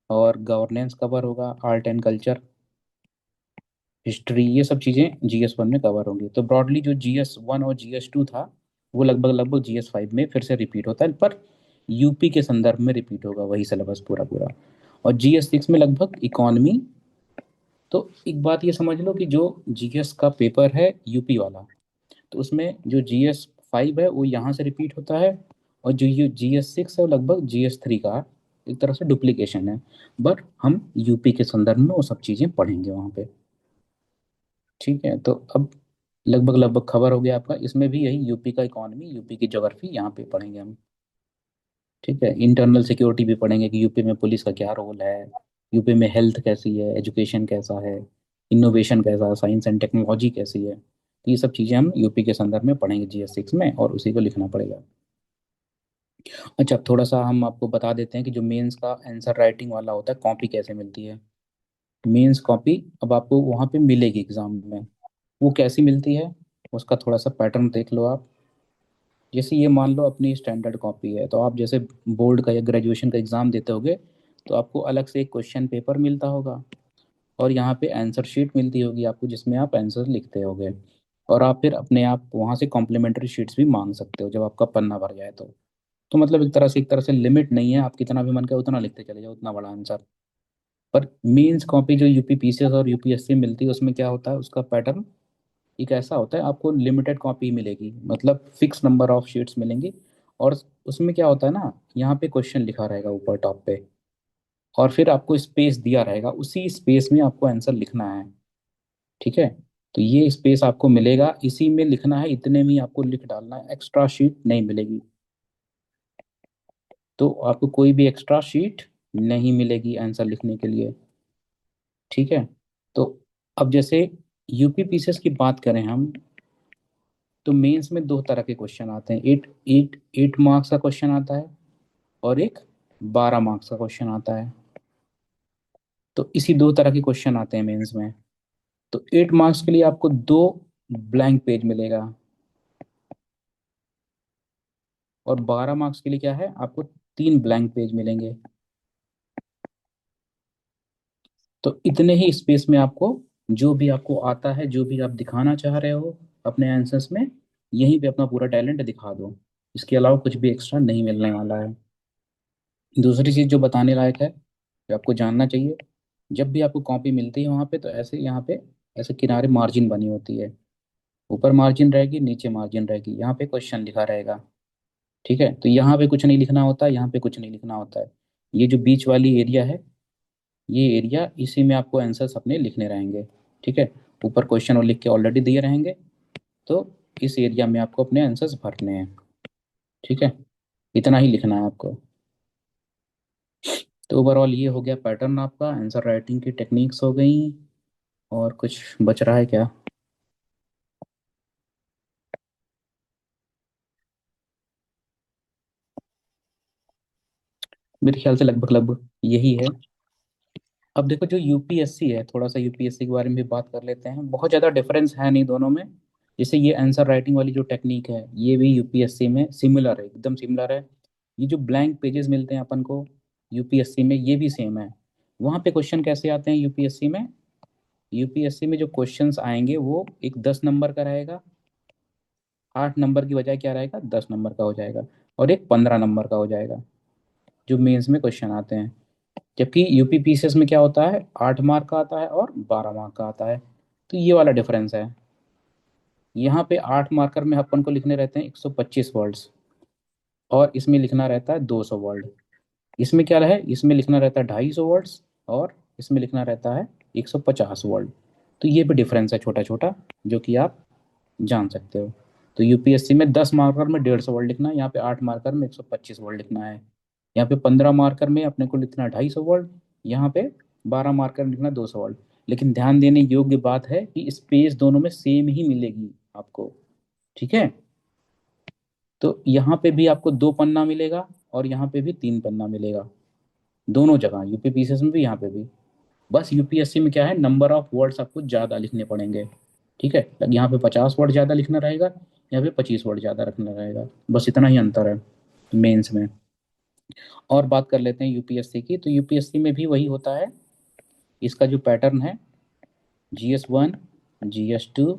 और गवर्नेंस कवर होगा, आर्ट एंड कल्चर, हिस्ट्री, ये सब चीज़ें GS1 में कवर होंगी। तो ब्रॉडली जो GS1 और GS2 था वो लगभग लगभग GS5 में फिर से रिपीट होता है, पर यूपी के संदर्भ में रिपीट होगा वही सिलेबस पूरा पूरा। और GS6 में लगभग इकॉनमी। तो एक बात ये समझ लो कि जो GS का पेपर है यूपी वाला, तो उसमें जो GS5 है वो यहाँ से रिपीट होता है, और जो ये GS6 है वो लगभग GS3 का एक तरह से डुप्लीकेशन है। बट हम यूपी के संदर्भ में वो सब चीज़ें पढ़ेंगे वहाँ पे। ठीक है, तो अब लगभग लगभग खबर हो गया आपका, इसमें भी यही यूपी का इकोनॉमी, यूपी की ज्योग्राफी यहाँ पे पढ़ेंगे हम। ठीक है, इंटरनल सिक्योरिटी भी पढ़ेंगे कि यूपी में पुलिस का क्या रोल है, यूपी में हेल्थ कैसी है, एजुकेशन कैसा है, इनोवेशन कैसा है, साइंस एंड टेक्नोलॉजी कैसी है। तो ये सब चीज़ें हम यूपी के संदर्भ में पढ़ेंगे GS6 में, और उसी को लिखना पड़ेगा। अच्छा, थोड़ा सा हम आपको बता देते हैं कि जो मेंस का आंसर राइटिंग वाला होता है, कॉपी कैसे मिलती है। मेंस कॉपी अब आपको वहाँ पे मिलेगी एग्जाम में। वो कैसी मिलती है, उसका थोड़ा सा पैटर्न देख लो आप। जैसे ये मान लो अपनी स्टैंडर्ड कॉपी है, तो आप जैसे बोर्ड का या ग्रेजुएशन का एग्ज़ाम देते होगे, तो आपको अलग से एक क्वेश्चन पेपर मिलता होगा, और यहाँ पे आंसर शीट मिलती होगी आपको जिसमें आप आंसर लिखते होगे। और आप फिर अपने आप वहाँ से कॉम्प्लीमेंट्री शीट्स भी मांग सकते हो जब आपका पन्ना भर जाए तो मतलब एक तरह से लिमिट नहीं है, आप कितना भी मन करे उतना लिखते चले जाओ, उतना बड़ा आंसर। पर मेंस कॉपी जो UPPCS और UPSC मिलती है उसमें क्या होता है, उसका पैटर्न एक ऐसा होता है, आपको लिमिटेड कॉपी मिलेगी, मतलब फिक्स नंबर ऑफ शीट्स मिलेंगी। और उसमें क्या होता है ना, यहाँ पे क्वेश्चन लिखा रहेगा ऊपर टॉप पे, और फिर आपको स्पेस दिया रहेगा, उसी स्पेस में आपको आंसर लिखना है। ठीक है, तो ये स्पेस आपको मिलेगा, इसी में लिखना है, इतने में ही आपको लिख डालना है, एक्स्ट्रा शीट नहीं मिलेगी। तो आपको कोई भी एक्स्ट्रा शीट नहीं मिलेगी आंसर लिखने के लिए। ठीक है, तो अब जैसे UPPCS की बात करें हम, तो मेंस में 2 तरह के क्वेश्चन आते हैं, 8 मार्क्स का क्वेश्चन आता है, और एक 12 मार्क्स का क्वेश्चन आता है। तो इसी 2 तरह के क्वेश्चन आते हैं मेंस में। तो 8 मार्क्स के लिए आपको दो ब्लैंक पेज मिलेगा। और 12 मार्क्स के लिए क्या है, आपको 3 ब्लैंक पेज मिलेंगे। तो इतने ही स्पेस में आपको जो भी आपको आता है, जो भी आप दिखाना चाह रहे हो अपने आंसर्स में, यहीं पे अपना पूरा टैलेंट दिखा दो। इसके अलावा कुछ भी एक्स्ट्रा नहीं मिलने वाला है। दूसरी चीज जो बताने लायक है, जो आपको जानना चाहिए, जब भी आपको कॉपी मिलती है वहां पे, तो ऐसे यहाँ पे ऐसे किनारे मार्जिन बनी होती है। ऊपर मार्जिन रहेगी, नीचे मार्जिन रहेगी, यहाँ पे क्वेश्चन लिखा रहेगा। ठीक है, तो यहाँ पे कुछ नहीं लिखना होता, यहाँ पे कुछ नहीं लिखना होता है। ये जो बीच वाली एरिया है, ये एरिया, इसी में आपको आंसर्स अपने लिखने रहेंगे। ठीक है, ऊपर क्वेश्चन और लिख के ऑलरेडी दिए रहेंगे, तो इस एरिया में आपको अपने आंसर्स भरने हैं। ठीक है, इतना ही लिखना है आपको। तो ओवरऑल ये हो गया पैटर्न आपका, आंसर राइटिंग की टेक्निक्स हो गई। और कुछ बच रहा है क्या? मेरे ख्याल से लगभग लगभग यही है। अब देखो, जो यूपीएससी है, थोड़ा सा यूपीएससी के बारे में भी बात कर लेते हैं। बहुत ज़्यादा डिफरेंस है नहीं दोनों में। जैसे ये आंसर राइटिंग वाली जो टेक्निक है, ये भी यूपीएससी में सिमिलर है, एकदम सिमिलर है। ये जो ब्लैंक पेजेस मिलते हैं अपन को यूपीएससी में, ये भी सेम है। वहाँ पे क्वेश्चन कैसे आते हैं यूपीएससी में? यूपीएससी में जो क्वेश्चंस आएंगे वो एक 10 नंबर का रहेगा, 8 नंबर की बजाय क्या रहेगा, 10 नंबर का हो जाएगा। और एक 15 नंबर का हो जाएगा, जो मेंस में क्वेश्चन आते हैं। जबकि यूपी पीसीएस में क्या होता है, 8 मार्क का आता है और 12 मार्क का आता है। तो ये वाला डिफरेंस है। यहाँ पे 8 मार्कर में अपन को लिखने रहते हैं 125 वर्ड्स, और इसमें लिखना रहता है 200 वर्ड। इसमें क्या है, इसमें लिखना रहता है 250 वर्ड्स, और इसमें लिखना रहता है 150 वर्ड। तो ये भी डिफरेंस है छोटा छोटा, जो कि आप जान सकते हो। तो यूपीएससी में 10 मार्कर में 150 वर्ड लिखना है, यहाँ पे 8 मार्कर में 125 वर्ड लिखना है। यहाँ पे 15 मार्कर में अपने को लिखना 250 वर्ड, यहाँ पे 12 मार्कर में लिखना 200 वर्ड। लेकिन ध्यान देने योग्य बात है कि स्पेस दोनों में सेम ही मिलेगी आपको। ठीक है, तो यहाँ पे भी आपको 2 पन्ना मिलेगा, और यहाँ पे भी 3 पन्ना मिलेगा, दोनों जगह यूपी पीसीएस में भी, यहाँ पे भी। बस यूपीएससी में क्या है, नंबर ऑफ वर्ड्स आपको ज़्यादा लिखने पड़ेंगे। ठीक है, यहाँ पे 50 वर्ड ज़्यादा लिखना रहेगा, यहाँ पे 25 वर्ड ज़्यादा रखना रहेगा। बस इतना ही अंतर है मेंस में। और बात कर लेते हैं यूपीएससी की। तो यूपीएससी में भी वही होता है। इसका जो पैटर्न है, GS1, GS2,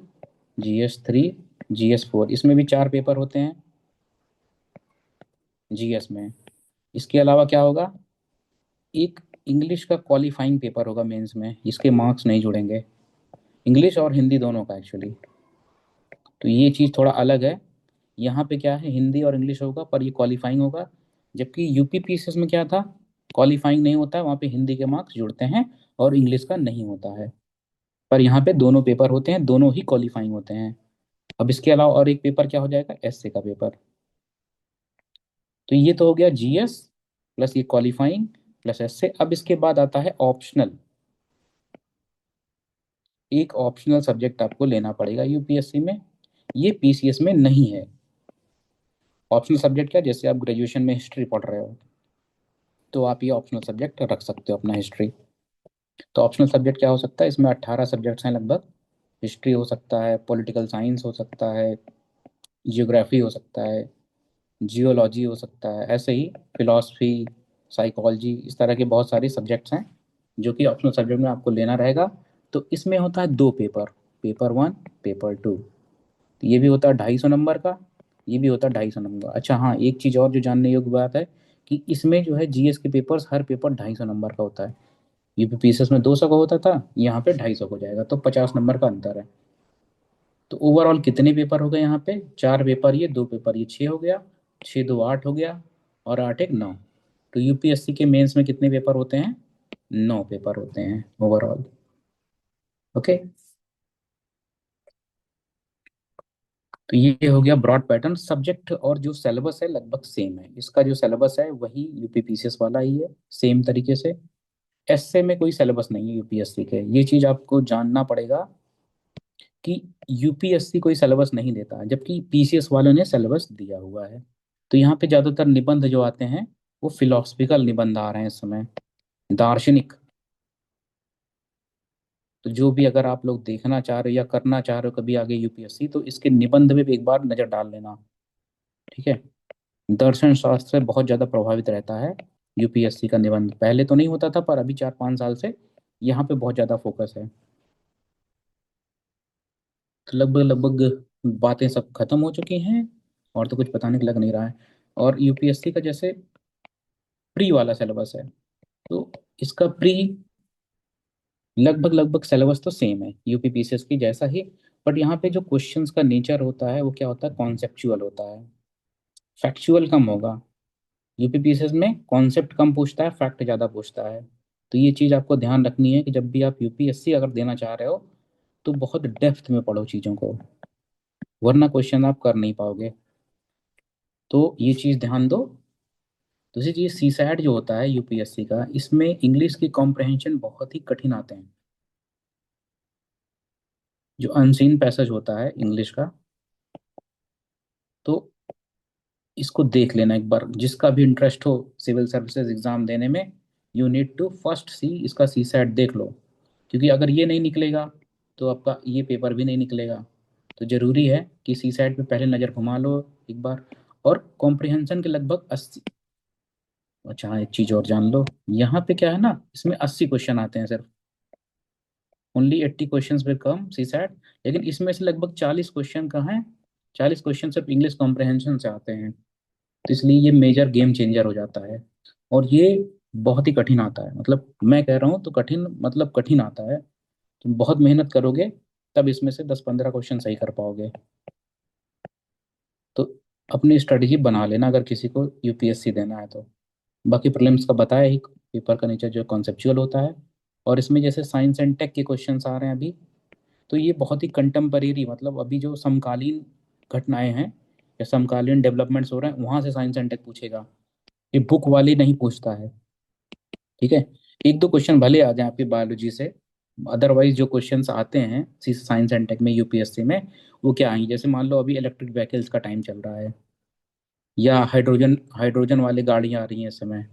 GS3, GS4, इसमें भी 4 पेपर होते हैं जीएस में। इसके अलावा क्या होगा, एक इंग्लिश का क्वालिफाइंग पेपर होगा मेंस में, इसके मार्क्स नहीं जुड़ेंगे। इंग्लिश और हिंदी दोनों का एक्चुअली। तो ये चीज़ थोड़ा अलग है। यहाँ पे क्या है, हिंदी और इंग्लिश होगा, पर ये क्वालिफाइंग होगा। जबकि यूपी पीसीएस में क्या था, क्वालिफाइंग नहीं होता है, वहाँ पे हिंदी के मार्क्स जुड़ते हैं और इंग्लिश का नहीं होता है। पर यहाँ पे दोनों पेपर होते हैं, दोनों ही क्वालिफाइंग होते हैं। अब इसके अलावा और एक पेपर क्या हो जाएगा, एसए का पेपर। तो ये तो हो गया जीएस प्लस ये क्वालिफाइंग प्लस एसए। अब इसके बाद आता है ऑप्शनल। एक ऑप्शनल सब्जेक्ट आपको लेना पड़ेगा यूपीएससी में, ये पीसीएस में नहीं है। ऑप्शनल सब्जेक्ट क्या, जैसे आप ग्रेजुएशन में हिस्ट्री पढ़ रहे हो, तो आप ये ऑप्शनल सब्जेक्ट रख सकते हो अपना, हिस्ट्री। तो ऑप्शनल सब्जेक्ट क्या हो सकता है, इसमें 18 सब्जेक्ट्स हैं लगभग। हिस्ट्री हो सकता है, पॉलिटिकल साइंस हो सकता है, जियोग्राफी हो सकता है, जियोलॉजी हो सकता है, ऐसे ही फिलॉसफी, साइकोलॉजी, इस तरह के बहुत सारे सब्जेक्ट्स हैं जो कि ऑप्शनल सब्जेक्ट में आपको लेना रहेगा। तो इसमें होता है 2 पेपर, पेपर 1, पेपर 2। ये भी होता है 250 नंबर का, ये भी होता है 250 नंबर का। अच्छा हाँ, एक चीज़ और जो जानने योग्य बात है, कि इसमें जो है जीएस के पेपर्स, हर पेपर 250 नंबर का होता है। यूपीपीएसएस में 200 का होता था, यहाँ पे 250 हो जाएगा, तो 50 नंबर का अंतर है। तो ओवरऑल कितने पेपर हो गए यहाँ पे, 4 पेपर ये, 2 पेपर ये, 6 हो गया। 6 2 8 हो गया, और 8 1 9। तो यूपीएससी के मेंस में कितने पेपर होते हैं, 9 पेपर होते हैं ओवरऑल। ओके, तो ये हो गया ब्रॉड पैटर्न। सब्जेक्ट और जो सिलेबस है लगभग सेम है, इसका जो सिलेबस है वही यूपीपीसीएस वाला ही है, सेम तरीके से। एसए में कोई सिलेबस नहीं है यूपीएससी के, ये चीज आपको जानना पड़ेगा कि यूपीएससी कोई सिलेबस नहीं देता, जबकि पीसीएस वालों ने सिलेबस दिया हुआ है। तो यहाँ पे ज्यादातर निबंध जो आते हैं, वो फिलोसफिकल निबंध आ रहे हैं इस समय, दार्शनिक। तो जो भी अगर आप लोग देखना चाह रहे हो या करना चाह रहे हो कभी आगे यूपीएससी, तो इसके निबंध में भी एक बार नजर डाल लेना। ठीक है। दर्शन शास्त्र से बहुत ज्यादा प्रभावित रहता है यूपीएससी का निबंध। पहले तो नहीं होता था, पर अभी 4-5 साल से यहाँ पे बहुत ज्यादा फोकस है। तो लगभग लगभग बातें सब खत्म हो चुकी हैं, और तो कुछ बताने को लग नहीं रहा है। और यूपीएससी का जैसे प्री वाला सिलेबस है, तो इसका प्री लगभग लगभग सिलेबस तो सेम है यूपीपीसीएस की जैसा ही। बट यहाँ पे जो क्वेश्चंस का नेचर होता है वो क्या होता है, कॉन्सेप्चुअल होता है, फैक्चुअल कम होगा। यूपीपीसीएस में कॉन्सेप्ट कम पूछता है, फैक्ट ज़्यादा पूछता है। तो ये चीज़ आपको ध्यान रखनी है कि जब भी आप यूपीएससी अगर देना चाह रहे हो तो बहुत डेप्थ में पढ़ो चीज़ों को, वरना क्वेश्चन आप कर नहीं पाओगे। तो ये चीज़ ध्यान दो। दूसरी चीज़, सी सैट जो होता है यूपीएससी का, इसमें इंग्लिश की कॉम्प्रहेंशन बहुत ही कठिन आते हैं। जो अनसीन पैसेज होता है इंग्लिश का, तो इसको देख लेना एक बार, जिसका भी इंटरेस्ट हो सिविल सर्विसेज एग्जाम देने में। यू नीड टू फर्स्ट सी इसका सी सैट देख लो, क्योंकि अगर ये नहीं निकलेगा तो आपका ये पेपर भी नहीं निकलेगा। तो जरूरी है कि सी सैट पे पहले नज़र घुमा लो एक बार। और कॉम्प्रिहेंशन के लगभग 80। अच्छा हाँ, एक चीज़ और जान लो, यहाँ पे क्या है ना, इसमें 80 क्वेश्चन आते हैं सिर्फ, ओनली 80 क्वेश्चन पे कम सी सैट। लेकिन इसमें से लगभग 40 क्वेश्चन कहाँ हैं, 40 क्वेश्चन सिर्फ इंग्लिश कॉम्प्रिहेंशन से आते हैं। तो इसलिए ये मेजर गेम चेंजर हो जाता है। और ये बहुत ही कठिन आता है, मतलब मैं कह रहा हूँ तो कठिन, मतलब कठिन आता है। तुम बहुत मेहनत करोगे तब इसमें से 10-15 क्वेश्चन सही कर पाओगे। तो अपनी स्ट्रेटजी बना लेना अगर किसी को यूपीएससी देना है तो। बाकी प्रीलिम्स का बताया ही, पेपर का नेचर जो कॉन्सेप्चुअल होता है। और इसमें जैसे साइंस एंड टेक के क्वेश्चंस आ रहे हैं अभी, तो ये बहुत ही कंटेम्परेरी, मतलब अभी जो समकालीन घटनाएं हैं या समकालीन डेवलपमेंट्स हो रहे हैं वहां से साइंस एंड टेक पूछेगा। ये बुक वाली नहीं पूछता है। ठीक है। एक दो क्वेश्चन भले आ जाए आपकी बायोलॉजी से, अदरवाइज जो क्वेश्चंस आते हैं साइंस एंड टेक में यूपीएससी में, वो क्या आएंगे, जैसे मान लो अभी इलेक्ट्रिक व्हीकल्स का टाइम चल रहा है, या हाइड्रोजन हाइड्रोजन वाली गाड़ियां आ रही हैं इस समय।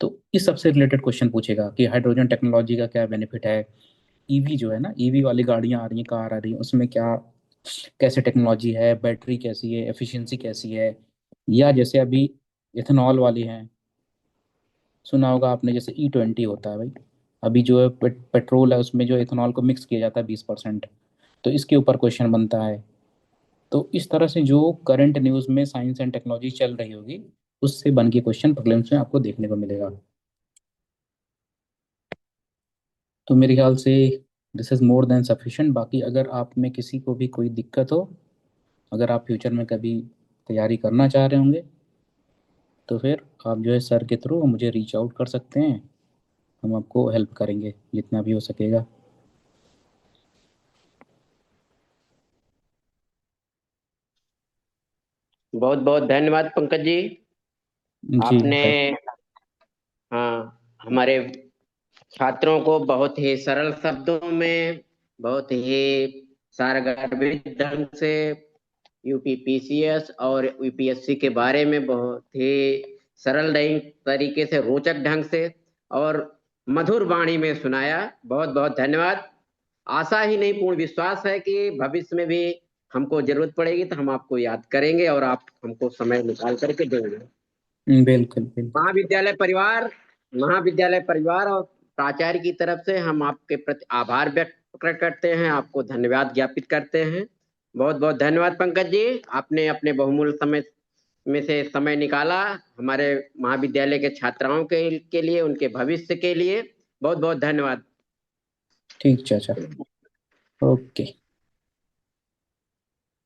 तो इस सबसे रिलेटेड क्वेश्चन पूछेगा कि हाइड्रोजन टेक्नोलॉजी का क्या बेनिफिट है। ईवी जो है ना, ईवी वाली गाड़ियां आ रही हैं, कार आ रही हैं, उसमें क्या कैसे टेक्नोलॉजी है, बैटरी कैसी है, एफिशिएंसी कैसी है। या जैसे अभी इथेनॉल वाली हैं, सुना होगा आपने, जैसे E20 होता है भाई, अभी जो है पेट्रोल है उसमें जो इथेनॉल को मिक्स किया जाता है 20%। तो इसके ऊपर क्वेश्चन बनता है। तो इस तरह से जो करंट न्यूज़ में साइंस एंड टेक्नोलॉजी चल रही होगी, उससे बन के क्वेश्चन प्रीलिम्स में आपको देखने को मिलेगा। तो मेरे ख्याल से this is more than sufficient. बाकी अगर आप में किसी को भी कोई दिक्कत हो, अगर आप फ्यूचर में कभी तैयारी करना चाह रहे होंगे, तो फिर आप जो है सर के थ्रू मुझे रीच आउट कर सकते हैं। हम आपको हेल्प करेंगे जितना भी हो सकेगा। बहुत बहुत धन्यवाद पंकज जी। जी आपने भाई। हाँ हमारे छात्रों को बहुत ही सरल शब्दों में, बहुत ही सारगर्भित ढंग से यूपीपीसीएस और यूपीएससी के बारे में बहुत ही सरल तरीके से, रोचक ढंग से और मधुर वाणी में सुनाया। बहुत बहुत धन्यवाद। आशा ही नहीं, पूर्ण विश्वास है कि भविष्य में भी हमको जरूरत पड़ेगी तो हम आपको याद करेंगे और आप हमको समय निकाल करके देंगे। बिल्कुल बिल्कुल। महाविद्यालय परिवार महाविद्यालय परिवार और प्राचार्य की तरफ से हम आपके प्रति आभार व्यक्त करते हैं, आपको धन्यवाद ज्ञापित करते हैं। बहुत बहुत धन्यवाद पंकज जी, आपने अपने बहुमूल्य समय में से समय निकाला हमारे महाविद्यालय के छात्राओं के लिए, उनके भविष्य के लिए। बहुत बहुत धन्यवाद। ठीक चाचा। ओके।